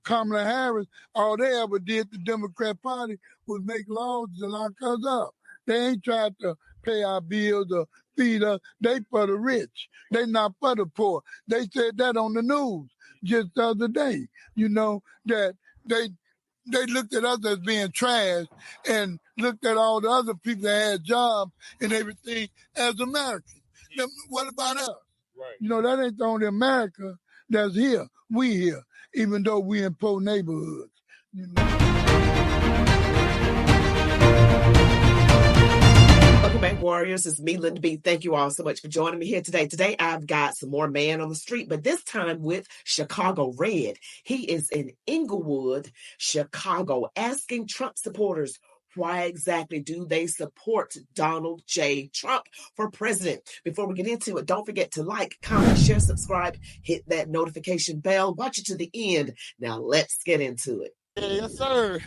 Kamala Harris, all they ever did, the Democrat Party, was make laws to lock us up. They ain't tried to pay our bills or feed us. They for the rich. They not for the poor. They said that on the news just the other day, that they looked at us as being trash and looked at all the other people that had jobs and everything as Americans. Now, what about us? Right. That ain't the only America that's here. We here, even though we in poor neighborhoods. Welcome back, Warriors. It's me, Linda B. Thank you all so much for joining me here today. Today, I've got some more man on the street, but this time with Chicago Red. He is in Inglewood, Chicago, asking Trump supporters, why exactly do they support Donald J. Trump for president? Before we get into it, don't forget to like, comment, share, subscribe, hit that notification bell. Watch it to the end. Now, let's get into it. Yes, sir.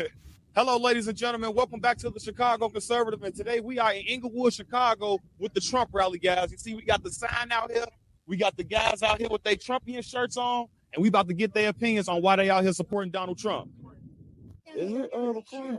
Hello, ladies and gentlemen. Welcome back to the Chicago Conservative. And today we are in Inglewood, Chicago with the Trump rally, guys. You see, we got the sign out here. We got the guys out here with their Trumpian shirts on. And we about to get their opinions on why they out here supporting Donald Trump. Is it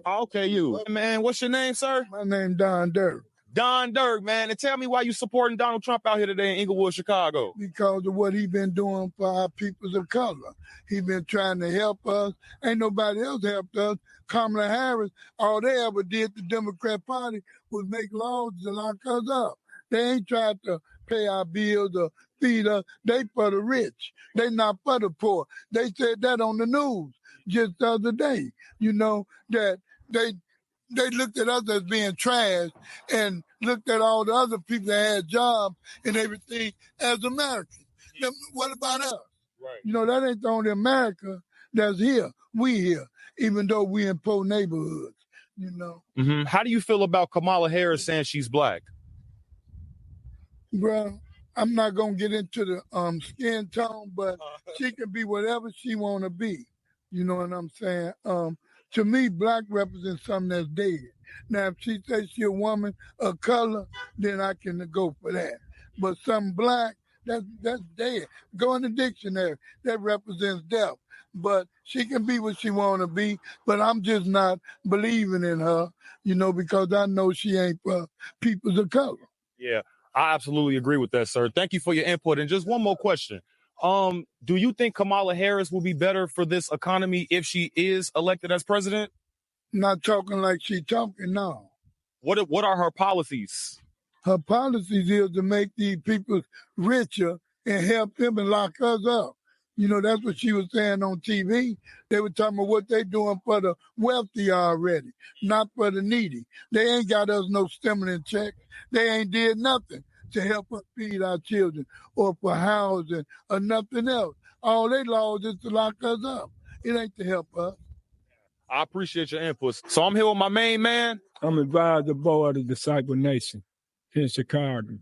okay, you. Man, what's your name, sir? My name Don Durk. Don Durk, man. And tell me why you supporting Donald Trump out here today in Inglewood, Chicago. Because of what he been doing for our peoples of color. He been trying to help us. Ain't nobody else helped us. Kamala Harris, all they ever did, the Democrat Party, was make laws to lock us up. They ain't tried to pay our bills or feed us. They for the rich. They not for the poor. They said that on the news just the other day, that they looked at us as being trash and looked at all the other people that had jobs and everything as Americans. Now, what about us? Right. That ain't the only America that's here. We here, even though we in poor neighborhoods, Mm-hmm. How do you feel about Camala Harris saying she's black? Bro, I'm not going to get into the skin tone, but she can be whatever she want to be. You know what I'm saying? To me, black represents something that's dead. Now, if she says she's a woman of color, then I can go for that. But something black, that's dead. Go in the dictionary. That represents death. But she can be what she want to be, but I'm just not believing in her, because I know she ain't for people of color. Yeah, I absolutely agree with that, sir. Thank you for your input. And just one more question. Do you think Kamala Harris will be better for this economy if she is elected as president? Not talking like she talking now. What are her policies? Her policies is to make these people richer and help them and lock us up. That's what she was saying on TV. They were talking about what they doing for the wealthy already, not for the needy. They ain't got us no stimulus check. They ain't did nothing to help us feed our children or for housing or nothing else. All they laws is to lock us up. It ain't to help us. I appreciate your input. So I'm here with my main man. I'm advisor board of the Disciple Nation in Chicago.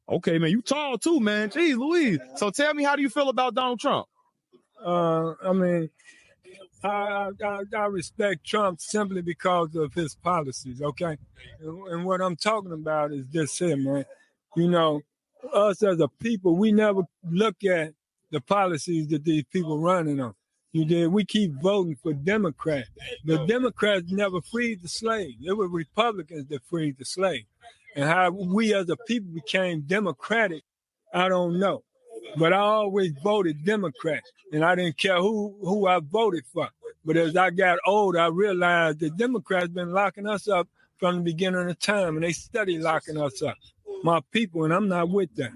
Okay, man, you tall too, man. Jeez Louise. So tell me, how do you feel about Donald Trump? I respect Trump simply because of his policies, okay? And what I'm talking about is this here, man. Us as a people, we never look at the policies that these people running on. We keep voting for Democrats. The Democrats never freed the slaves. It was Republicans that freed the slaves. And how we as a people became Democratic, I don't know. But I always voted Democrat, and I didn't care who I voted for. But as I got older, I realized that Democrats been locking us up from the beginning of time, and they steady locking us up, my people, and I'm not with that.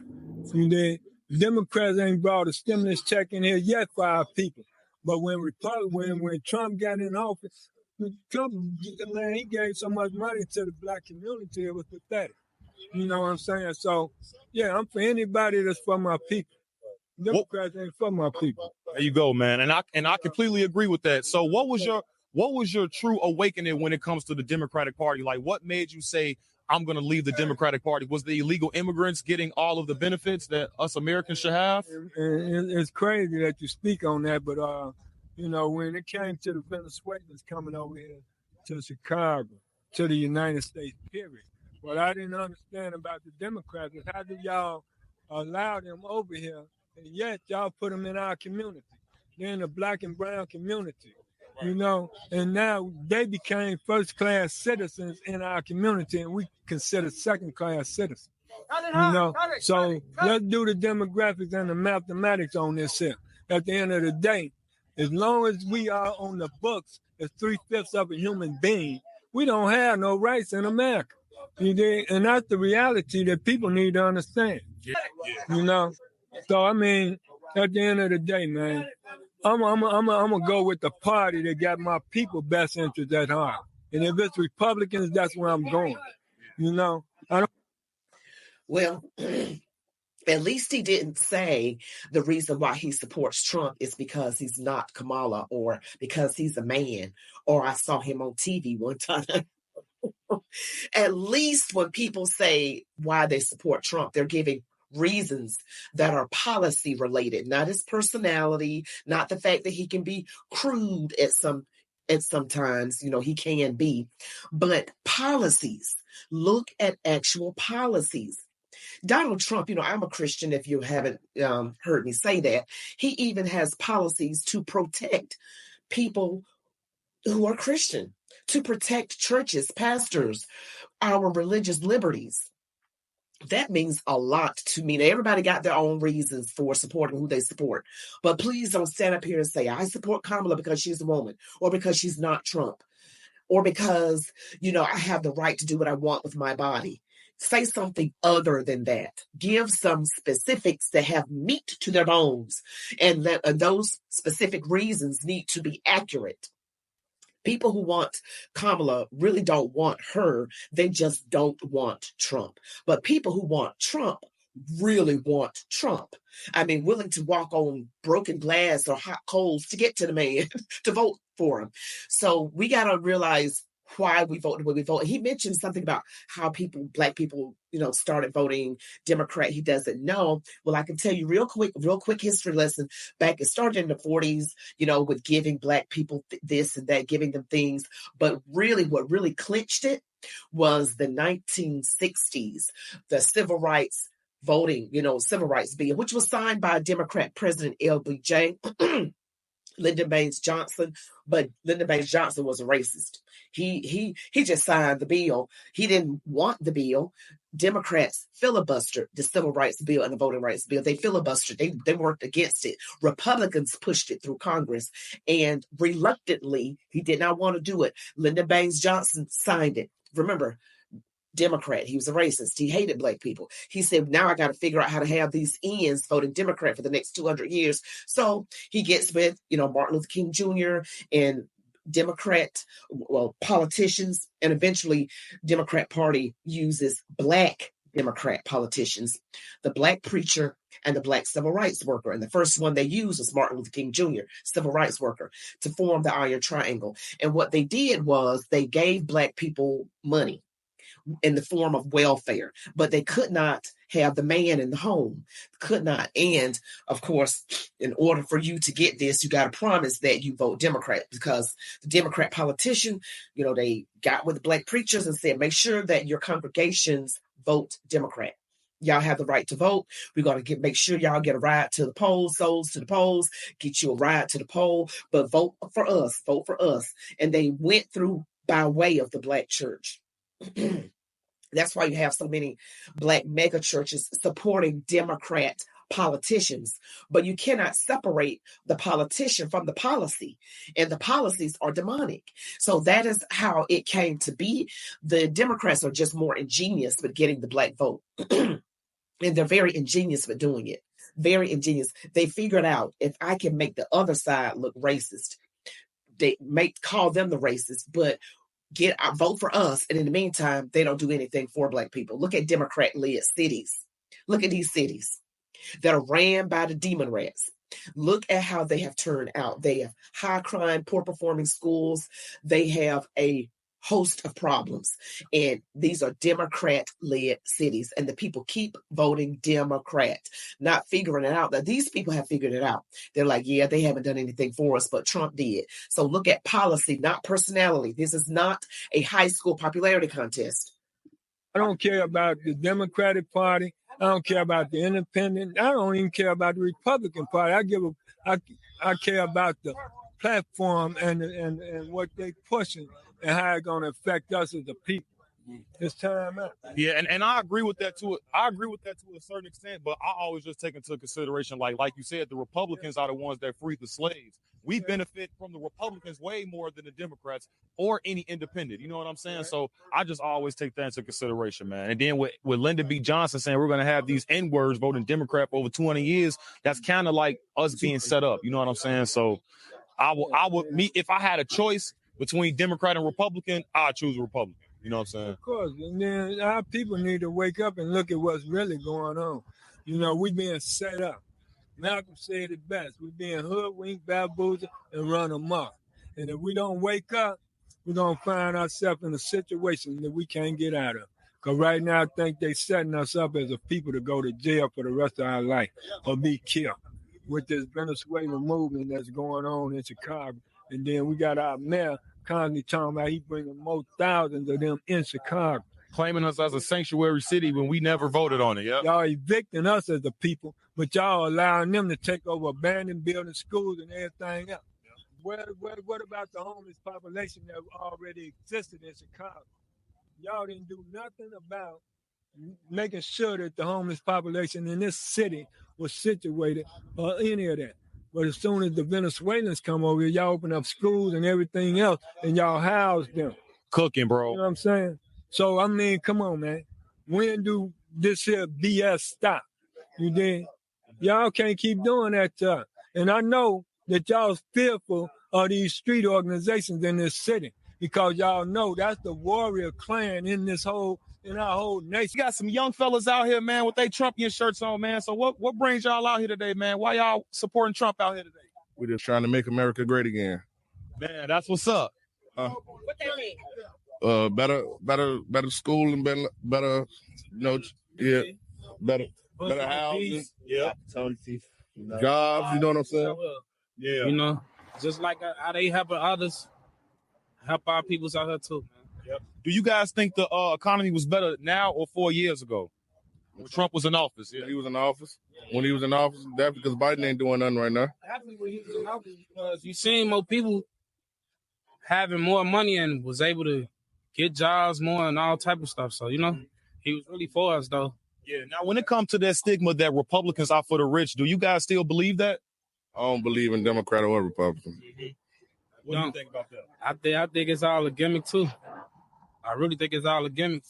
The Democrats ain't brought a stimulus check in here yet for our people. But when Trump got in office, Trump, man, he gave so much money to the black community, it was pathetic. You know what I'm saying? So, yeah, I'm for anybody that's for my people. Democrats ain't for my people. There you go, man. And I completely agree with that. So what was your true awakening when it comes to the Democratic Party? Like, what made you say, I'm going to leave the Democratic Party? Was the illegal immigrants getting all of the benefits that us Americans should have? It's crazy that you speak on that, but, when it came to the Venezuelans coming over here to Chicago, to the United States, period, what I didn't understand about the Democrats is how do y'all allow them over here, and yet y'all put them in our community? They're in the black and brown community, you know, and now they became first-class citizens in our community, and we consider second-class citizens. You know, so let's do the demographics and the mathematics on this here. At the end of the day, as long as we are on the books as 3/5 of a human being, we don't have no rights in America. You dig? And that's the reality that people need to understand. You know? So, I mean, at the end of the day, man, I'm gonna go with the party that got my people best interest at heart. And if it's Republicans, that's where I'm going. You know? Well, at least he didn't say the reason why he supports Trump is because he's not Kamala or because he's a man or I saw him on TV one time. At least when people say why they support Trump, they're giving reasons that are policy related, not his personality, not the fact that he can be crude at sometimes, you know, he can be, but policies. Look at actual policies. Donald Trump, you know, I'm a Christian, if you haven't heard me say that. He even has policies to protect people who are Christian, to protect churches, pastors, our religious liberties. That means a lot to me. Now, everybody got their own reasons for supporting who they support. But please don't stand up here and say, I support Kamala because she's a woman, or because she's not Trump, or because, you know, I have the right to do what I want with my body. Say something other than that. Give some specifics that have meat to their bones, and those specific reasons need to be accurate. People who want Kamala really don't want her. They just don't want Trump. But people who want Trump really want Trump. I mean, willing to walk on broken glass or hot coals to get to the man to vote for him. So we got to realize why we vote the way we vote. He mentioned something about how black people, you know, started voting Democrat. He doesn't know. Well, I can tell you real quick history lesson. It started in the 40s, you know, with giving black people this and that, giving them things. But really, what really clinched it was the 1960s, the civil rights voting, you know, civil rights bill, which was signed by Democrat President LBJ. Lyndon Baines Johnson, but Lyndon Baines Johnson was a racist. He just signed the bill. He didn't want the bill. Democrats filibustered the civil rights bill and the voting rights bill. They filibustered. They worked against it. Republicans pushed it through Congress, and reluctantly, he did not want to do it. Lyndon Baines Johnson signed it. Remember, Democrat. He was a racist. He hated black people. He said, now I got to figure out how to have these ends voting Democrat for the next 200 years. So he gets with, you know, Martin Luther King Jr. and politicians, and eventually Democrat Party uses black Democrat politicians, the black preacher and the black civil rights worker. And the first one they used was Martin Luther King Jr., civil rights worker, to form the Iron Triangle. And what they did was they gave black people money in the form of welfare, but they could not have the man in the home, could not. And of course, in order for you to get this, you got to promise that you vote Democrat, because the Democrat politician, you know, they got with the black preachers and said, make sure that your congregations vote Democrat. Y'all have the right to vote. We're going to make sure y'all get a ride to the polls, souls to the polls, get you a ride to the poll, but vote for us, vote for us. And they went through by way of the black church. That's why you have so many black mega churches supporting Democrat politicians. But you cannot separate the politician from the policy, and the policies are demonic. So that is how it came to be. The Democrats are just more ingenious with getting the black vote. And they're very ingenious with doing it. Very ingenious. They figured out, if I can make the other side look racist, they call them the racist, but vote for us. And in the meantime, they don't do anything for black people. Look at Democrat-led cities. Look at these cities that are ran by the demon rats. Look at how they have turned out. They have high crime, poor performing schools. They have a host of problems. And these are Democrat-led cities. And the people keep voting Democrat, not figuring it out. Now, these people have figured it out. They're like, yeah, they haven't done anything for us, but Trump did. So look at policy, not personality. This is not a high school popularity contest. I don't care about the Democratic Party. I don't care about the Independent. I don't even care about the Republican Party. I care about the platform and what they pushing and how it's gonna affect us as a people. It's time out. Yeah, and I agree with that too. I agree with that to a certain extent, but I always just take into consideration, like you said, the Republicans are the ones that freed the slaves. We benefit from the Republicans way more than the Democrats or any independent. You know what I'm saying? So I just always take that into consideration, man. And then with Linda B. Johnson saying we're gonna have these N-words voting Democrat for over 200 years, that's kind of like us being set up. You know what I'm saying? So I would if I had a choice between Democrat and Republican, I'd choose Republican. You know what I'm saying? Of course. And then our people need to wake up and look at what's really going on. You know, we being set up. Malcolm said it best. We're being hoodwinked, bamboozled, and run amok. And if we don't wake up, we're going to find ourselves in a situation that we can't get out of. Because right now, I think they're setting us up as a people to go to jail for the rest of our life or be killed with this Venezuelan movement that's going on in Chicago. And then we got our mayor constantly talking about he bringing more thousands of them in Chicago. Claiming us as a sanctuary city when we never voted on it. Yep. Y'all evicting us as a people, but y'all allowing them to take over abandoned buildings, schools, and everything else. Yep. What about the homeless population that already existed in Chicago? Y'all didn't do nothing about making sure that the homeless population in this city was situated or any of that. But as soon as the Venezuelans come over here, y'all open up schools and everything else, and y'all house them. Cooking, bro. You know what I'm saying? So, I mean, come on, man. When do this here BS stop? You did? Y'all can't keep doing that to us. And I know that y'all's fearful of these street organizations in this city because y'all know that's the warrior clan in our whole nation. You got some young fellas out here, man, with their Trumpian shirts on, man. So what brings y'all out here today, man? Why y'all supporting Trump out here today? We're just trying to make America great again. Man, that's what's up. What that mean? Better school and better, better housing. Yeah. Jobs, you know what I'm saying? Yeah. You know, just like how they helping others, help our peoples out here too, man. Yep. Do you guys think the economy was better now or 4 years ago when Trump was in office? Yeah, he was in office. When he was in office, that's because Biden ain't doing nothing right now. Definitely when he was in office because you seen more people having more money and was able to get jobs more and all type of stuff. So, you know, he was really for us, though. Yeah. Now, when it comes to that stigma that Republicans are for the rich, do you guys still believe that? I don't believe in Democrat or Republican. What do you think about that? I think it's all a gimmick, too. I really think it's all a gimmick.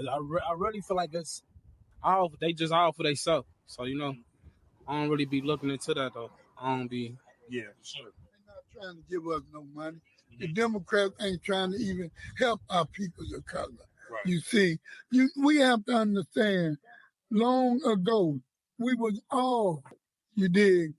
I really feel like it's all, they just all for themselves. So, you know, I don't really be looking into that, though. I don't be. Yeah, sure. They're not trying to give us no money. The Democrats ain't trying to even help our people of color. Right. You see, we have to understand, long ago, we was all, Republicans.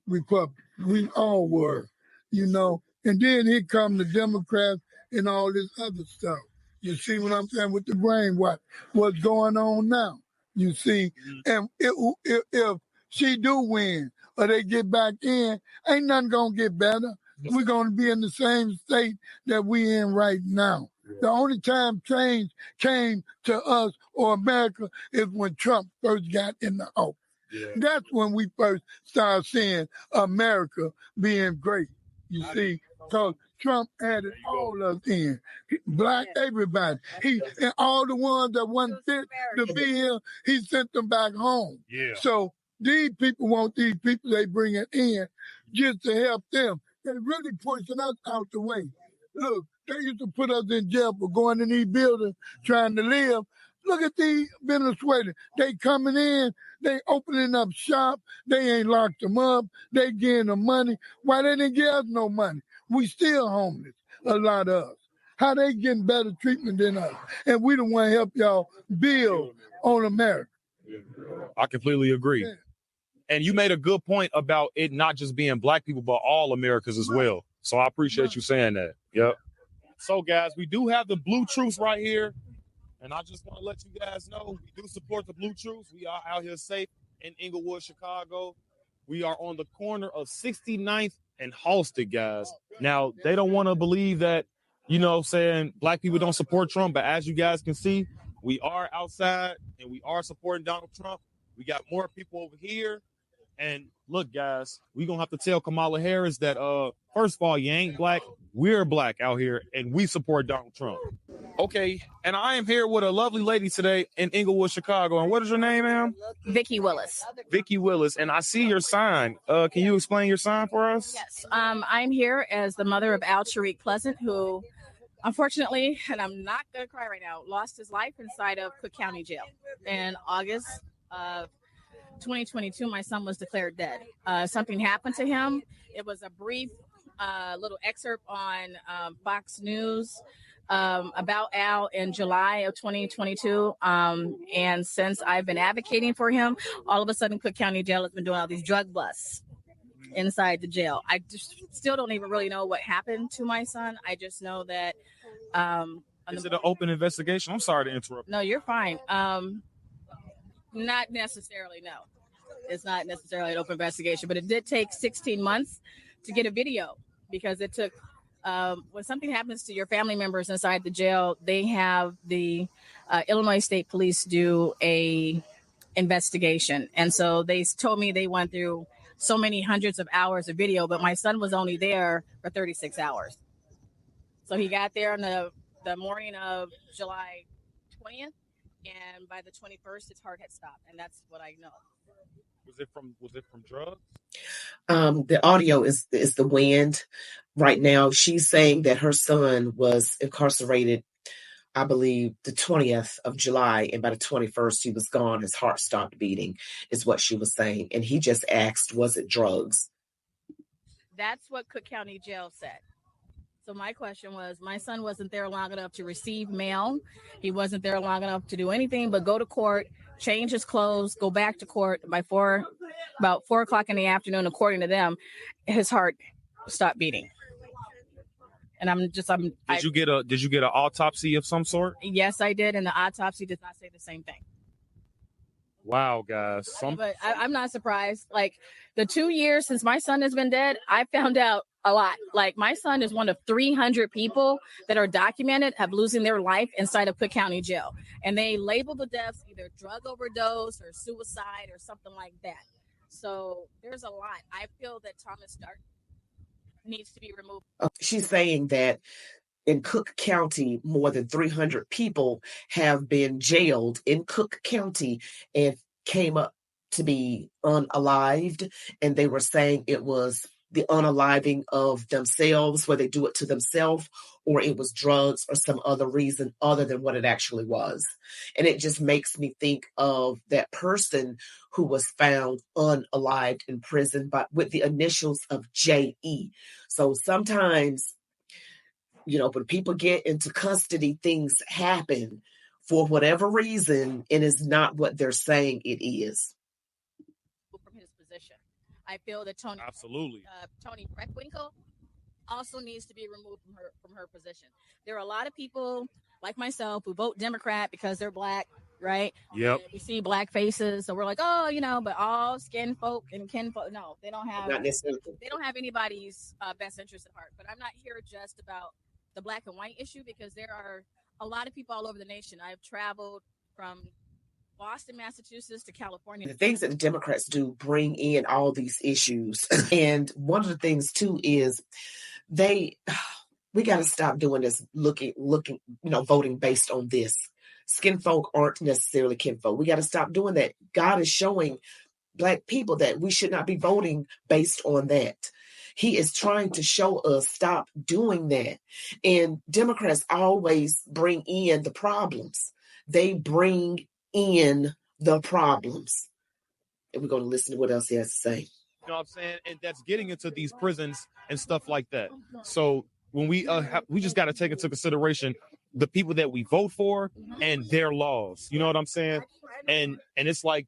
We all were, And then here come the Democrats and all this other stuff. You see what I'm saying with the brainwash? What's going on now? You see, and if she do win or they get back in, ain't nothing gonna get better. We're gonna be in the same state that we in right now. The only time change came to us or America is when Trump first got in the office. Yeah. That's when we first started seeing America being great. You see, because Trump added all of us in, black, everybody. And all the ones that wasn't fit to be here, he sent them back home. Yeah. So these people want these people they bring it in just to help them. They're really pushing us out the way. Look, they used to put us in jail for going in these buildings trying to live. Look at these Venezuelans. They coming in, they opening up shop, they ain't locked them up, they getting them money. Why they didn't give us no money? We still homeless, a lot of us. How they getting better treatment than us? And we don't want to help y'all build on America. I completely agree. Yeah. And you made a good point about it not just being black people, but all Americans as well. So I appreciate you saying that. Yep. So, guys, we do have the Blue Truce right here. And I just want to let you guys know, we do support the Blue Truce. We are out here safe in Inglewood, Chicago. We are on the corner of 69th and Halsted, guys. Now, they don't want to believe that, saying black people don't support Trump. But as you guys can see, We are outside and we are supporting Donald Trump. We got more people over here. And look, guys, we're going to have to tell Kamala Harris that, first of all, you ain't black. We're black out here and we support Donald Trump. Okay, and I am here with a lovely lady today in Inglewood, Chicago. And what is your name, ma'am? Vicky Willis. Vicky Willis. And I see your sign. Can you explain your sign for us? Yes, I'm here as the mother of Al Tariq Pleasant, who unfortunately, and I'm not going to cry right now, lost his life inside of Cook County Jail. In August of 2022, my son was declared dead. Something happened to him. It was a brief little excerpt on Fox News about Al in July of 2022. And since I've been advocating for him, all of a sudden Cook County Jail has been doing all these drug busts inside the jail. I just still don't even really know what happened to my son. I just know that is it an open investigation? I'm sorry to interrupt. No, you're fine. Not necessarily, no. It's not necessarily an open investigation, but it did take 16 months to get a video because it took when something happens to your family members inside the jail, they have the Illinois State Police do a investigation. And so they told me they went through so many hundreds of hours of video, but my son was only there for 36 hours. So he got there on the morning of July 20th, and by the 21st, his heart had stopped, and that's what I know. Was it from drugs? The audio is the wind right now. She's saying that her son was incarcerated, I believe, the 20th of July, and by the 21st, he was gone. His heart stopped beating, is what she was saying. And he just asked, was it drugs? That's what Cook County Jail said. So my question was, my son wasn't there long enough to receive mail. He wasn't there long enough to do anything but go to court, change his clothes, go back to court. By about 4 o'clock in the afternoon, according to them, his heart stopped beating. And did you get an autopsy of some sort? Yes, I did, and the autopsy did not say the same thing. Wow, guys. But I'm not surprised. Like, the 2 years since my son has been dead, I found out a lot. Like, my son is one of 300 people that are documented have losing their life inside of Cook County Jail. And they label the deaths either drug overdose or suicide or something like that. So there's a lot. I feel that Thomas Durk needs to be removed. She's saying that in Cook County, more than 300 people have been jailed in Cook County and came up to be unalived. And they were saying it was the unaliving of themselves, where they do it to themselves, or it was drugs or some other reason other than what it actually was. And it just makes me think of that person who was found unalived in prison, but with the initials of J.E. So sometimes, when people get into custody, things happen for whatever reason, and it's not what they're saying it is. From his position, I feel that Tony Preckwinkle also needs to be removed from her position. There are a lot of people like myself who vote Democrat because they're black, right? Yep. And we see black faces, so we're like, but all skin folk and kin folk, no, they don't have. Not necessarily. They don't have anybody's best interest at heart. But I'm not here just about the black and white issue, because there are a lot of people all over the nation. I've traveled from Boston, Massachusetts to California. The things that the Democrats do bring in all these issues. And one of the things too is we got to stop doing this, looking, voting based on this. Skin folk aren't necessarily kin folk. We got to stop doing that. God is showing Black people that we should not be voting based on that. He is trying to show us, stop doing that. And Democrats always bring in the problems. They bring in the problems. And we're going to listen to what else he has to say. You know what I'm saying? And that's getting into these prisons and stuff like that. So when we just got to take into consideration the people that we vote for and their laws. You know what I'm saying? And it's like,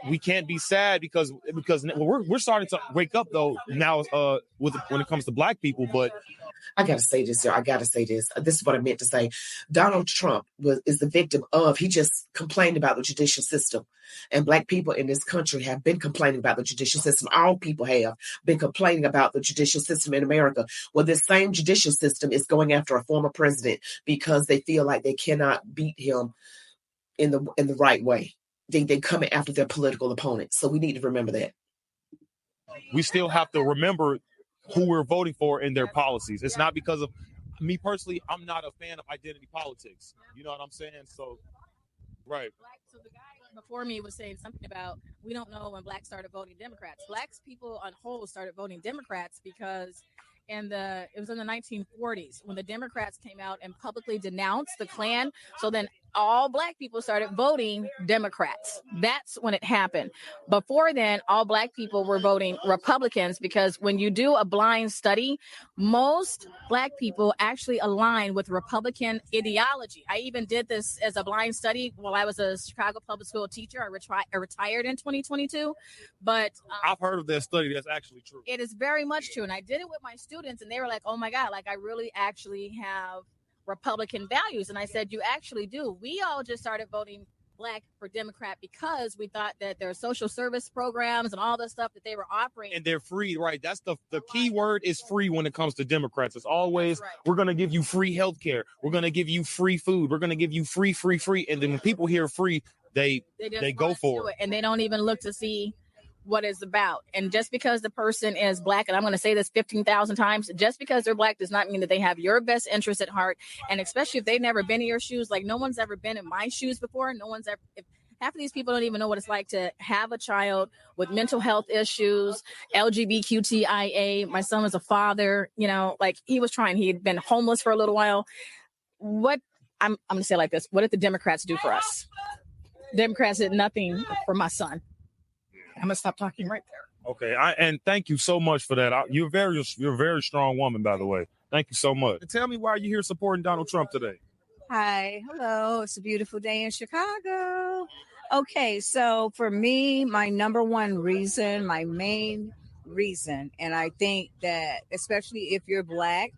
we can't be sad because we're starting to wake up though now when it comes to Black people. But I gotta say this, sir. I gotta say this. This is what I meant to say. Donald Trump is the victim of. He just complained about the judicial system, and Black people in this country have been complaining about the judicial system. All people have been complaining about the judicial system in America. Well, this same judicial system is going after a former president because they feel like they cannot beat him in the right way. They coming after their political opponents. So we need to remember that. We still have to remember who we're voting for in their policies. It's not because of me personally. I'm not a fan of identity politics. You know what I'm saying? So, right. So the guy before me was saying something about we don't know when blacks started voting Democrats. Blacks people on whole started voting Democrats because it was in the 1940s when the Democrats came out and publicly denounced the Klan. So then all black people started voting Democrats. That's when it happened. Before then, all black people were voting Republicans because when you do a blind study, most black people actually align with Republican ideology. I even did this as a blind study while I was a Chicago public school teacher. I retired in 2022, but I've heard of that study. That's actually true. It is very much true. And I did it with my students and they were like, oh my God, like I really actually have Republican values. And I said, you actually do. We all just started voting black for Democrat because we thought that their social service programs and all the stuff that they were offering. And they're free, right? That's the key word is free when it comes to Democrats. It's always, we're going to give you free health care. We're going to give you free food. We're going to give you free. And then when people hear free, they go for it. And they don't even look to see what it's about. And just because the person is black, and I'm going to say this 15,000 times, just because they're black does not mean that they have your best interest at heart. And especially if they've never been in your shoes, like no one's ever been in my shoes before. No one's ever, half of these people don't even know what it's like to have a child with mental health issues, LGBTQIA. My son was a father, like he had been homeless for a little while. What I'm going to say it like this. What did the Democrats do for us? Democrats did nothing for my son. I'm gonna stop talking right there. Okay, and thank you so much for that. You're a very strong woman, by the way. Thank you so much. And tell me why you're here supporting Donald Trump today. Hi, hello. It's a beautiful day in Chicago. Okay, so for me, my number one reason, my main reason, and I think that especially if you're Black,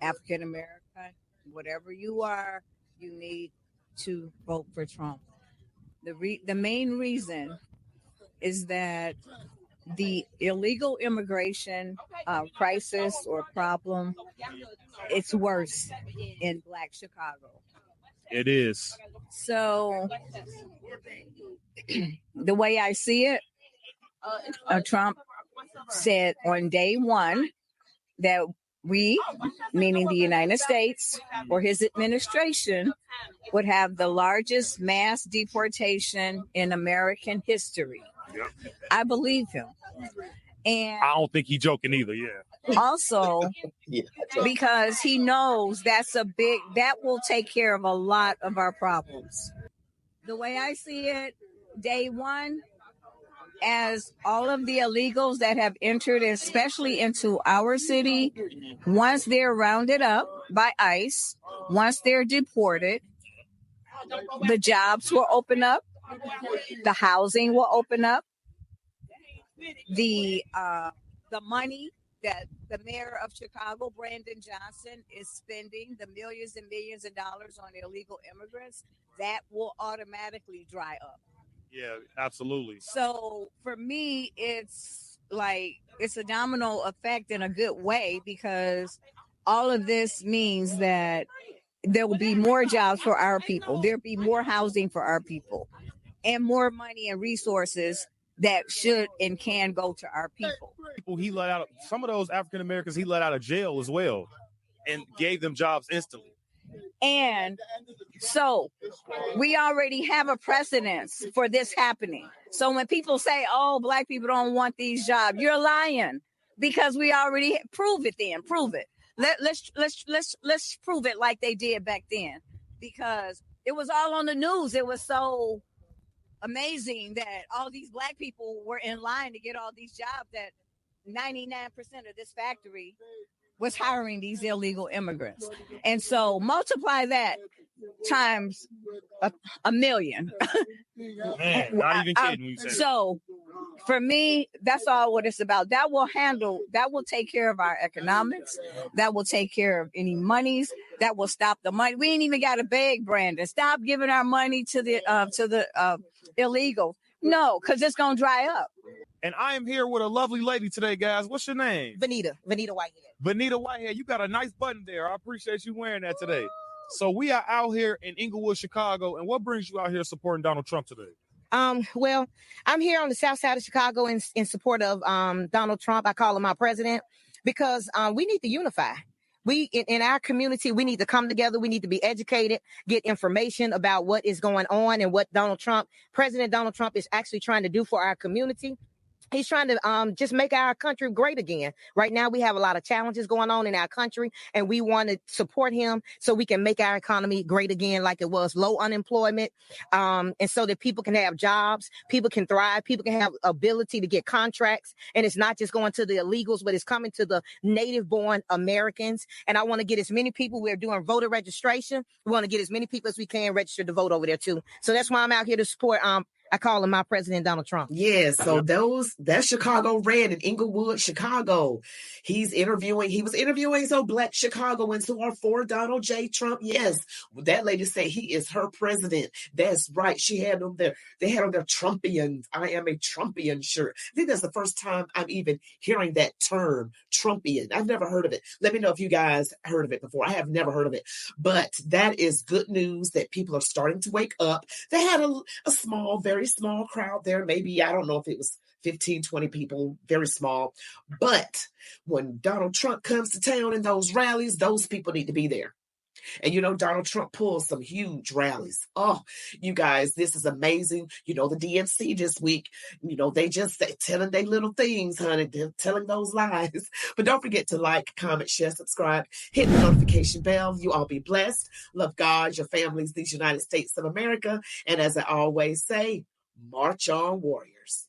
African American, whatever you are, you need to vote for Trump. The main reason is that the illegal immigration crisis or problem, it's worse in Black Chicago. It is. So the way I see it, Trump said on day one that we, meaning the United States or his administration, would have the largest mass deportation in American history. Yep. I believe him. And I don't think he's joking either, yeah. Also, because he knows that will take care of a lot of our problems. The way I see it, day one, as all of the illegals that have entered, especially into our city, once they're rounded up by ICE, once they're deported, the jobs will open up, the housing will open up, the money that the mayor of Chicago, Brandon Johnson, is spending, the millions and millions of dollars on illegal immigrants, that will automatically dry up. Yeah, absolutely. So for me, it's a domino effect in a good way, because all of this means that there will be more jobs for our people. There'll be more housing for our people and more money and resources that should and can go to our people. People he let out, some of those African Americans he let out of jail as well and gave them jobs instantly. And so we already have a precedence for this happening. So when people say, oh, Black people don't want these jobs, you're lying, because we already prove it then. Prove it. Let's prove it like they did back then, because it was all on the news. It was so amazing that all these Black people were in line to get all these jobs, that 99% of this factory was hiring these illegal immigrants. And so multiply that times a million. Man, not even kidding. You say so for me, that's all what it's about. That will take care of our economics. That will take care of any monies. That will stop the money. We ain't even got to beg Brandon. Stop giving our money to the illegal. No, because it's going to dry up. And I am here with a lovely lady today, guys. What's your name? Vanita Whitehead. Vanita Whitehead, you got a nice button there. I appreciate you wearing that today. So we are out here in Inglewood, Chicago, and what brings you out here supporting Donald Trump today? Well, I'm here on the south side of Chicago in support of Donald Trump. I call him my president because we need to unify. We in our community, we need to come together. We need to be educated, get information about what is going on and what President Donald Trump is actually trying to do for our community. He's trying to just make our country great again. Right now, we have a lot of challenges going on in our country, and we want to support him so we can make our economy great again like it was, low unemployment, and so that people can have jobs, people can thrive, people can have ability to get contracts, and it's not just going to the illegals, but it's coming to the native-born Americans. And I want to get as many people. We're doing voter registration. We want to get as many people as we can register to vote over there, too. So that's why I'm out here to support I call him my president, Donald Trump. Yes, so that's Chicago Red in Inglewood, Chicago. He was interviewing some black Chicagoans who are for Donald J. Trump. Yes, that lady said he is her president. That's right. She had them there. They had on their Trumpians. I am a Trumpian shirt. I think that's the first time I'm even hearing that term, Trumpian. I've never heard of it. Let me know if you guys heard of it before. I have never heard of it. But that is good news that people are starting to wake up. They had a small, very small crowd there. Maybe, I don't know if it was 15, 20 people, very small. But when Donald Trump comes to town in those rallies, those people need to be there. And Donald Trump pulls some huge rallies. Oh, you guys, this is amazing. The DNC this week, they just telling their little things, honey. They're telling those lies. But don't forget to like, comment, share, subscribe, hit the notification bell. You all be blessed. Love God, your families, these United States of America. And as I always say, march on, warriors.